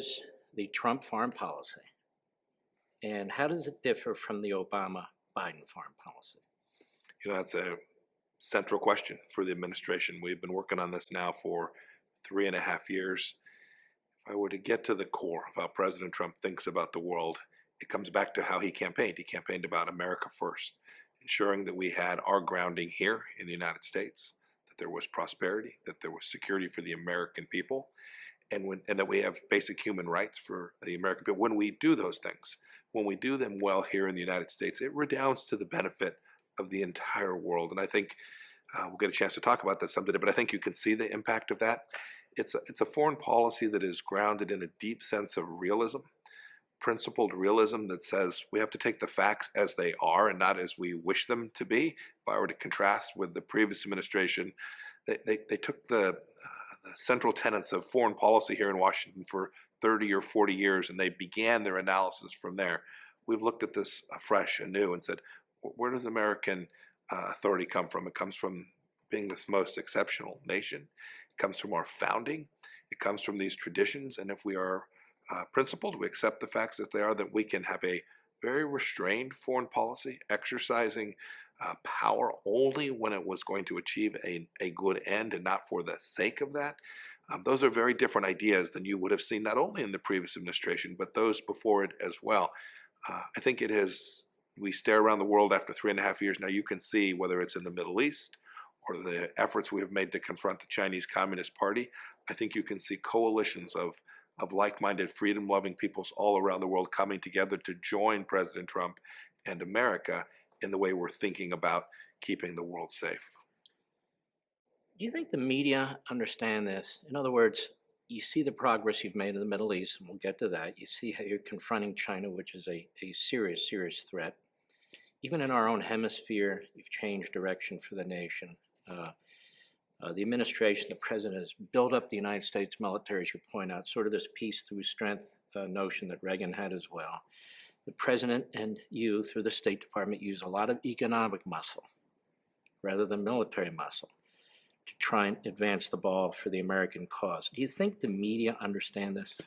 is the Trump foreign policy, and how does it differ from the Obama-Biden foreign policy? That's a central question for the administration. We've been working on this now for 3.5 years. If I were to get to the core of how President Trump thinks about the world, it comes back to how he campaigned. He campaigned about America first, ensuring that we had our grounding here in the United States, that there was prosperity, that there was security for the American people, and that we have basic human rights for the American people. When we do those things, when we do them well here in the United States, it redounds to the benefit of the entire world. And I think we'll get a chance to talk about that someday, but I think you can see the impact of that. It's a foreign policy that is grounded in a deep sense of realism, principled realism that says we have to take the facts as they are and not as we wish them to be. If I were to contrast with the previous administration, they took the central tenets of foreign policy here in Washington for 30 or 40 years, and they began their analysis from there. We've looked at this afresh, anew, and said, where does American authority come from? It comes from being this most exceptional nation. It comes from our founding. It comes from these traditions. And if we are principled, we accept the facts as they are, that we can have a very restrained foreign policy, exercising power only when it was going to achieve a good end and not for the sake of that. Those are very different ideas than you would have seen not only in the previous administration, but those before it as well. I think it is, we stare around the world after 3.5 years now, you can see whether it's in the Middle East or the efforts we have made to confront the Chinese Communist Party, I think you can see coalitions of like-minded, freedom-loving peoples all around the world coming together to join President Trump and America in the way we're thinking about keeping the world safe. Do you think the media understand this? In other words, you see the progress you've made in the Middle East, and we'll get to that. You see how you're confronting China, which is a serious, serious threat. Even in our own hemisphere, you've changed direction for the nation. The administration, the president, has built up the United States military, as you point out, sort of this peace through strength notion that Reagan had as well. The president and you, through the State Department, use a lot of economic muscle rather than military muscle to try and advance the ball for the American cause. Do you think the media understand this?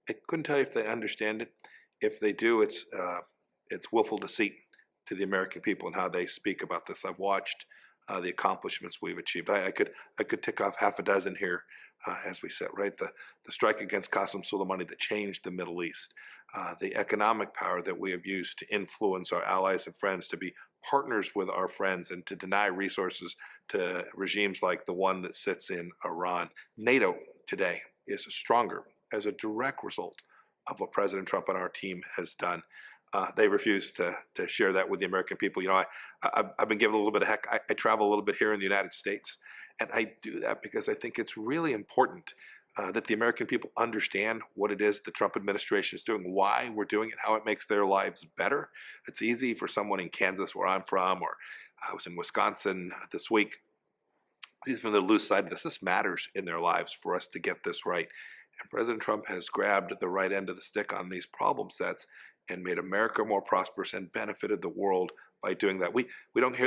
I couldn't tell you if they understand it. If they do, it's willful deceit to the American people and how they speak about this. I've watched the accomplishments we've achieved. I could tick off half a dozen here as we said, right? The strike against Qasem Soleimani that changed the Middle East, the economic power that we have used to influence our allies and friends to be partners with our friends and to deny resources to regimes like the one that sits in Iran. NATO today is stronger as a direct result of what President Trump and our team has done. They refuse to share that with the American people. I've been given a little bit of heck. I travel a little bit here in the United States, and I do that because I think it's really important that the American people understand what it is the Trump administration is doing, why we're doing it, how it makes their lives better. It's easy for someone in Kansas, where I'm from, or I was in Wisconsin this week. These from the loose side of this. This matters in their lives for us to get this right. And President Trump has grabbed the right end of the stick on these problem sets and made America more prosperous and benefited the world by doing that. We don't hear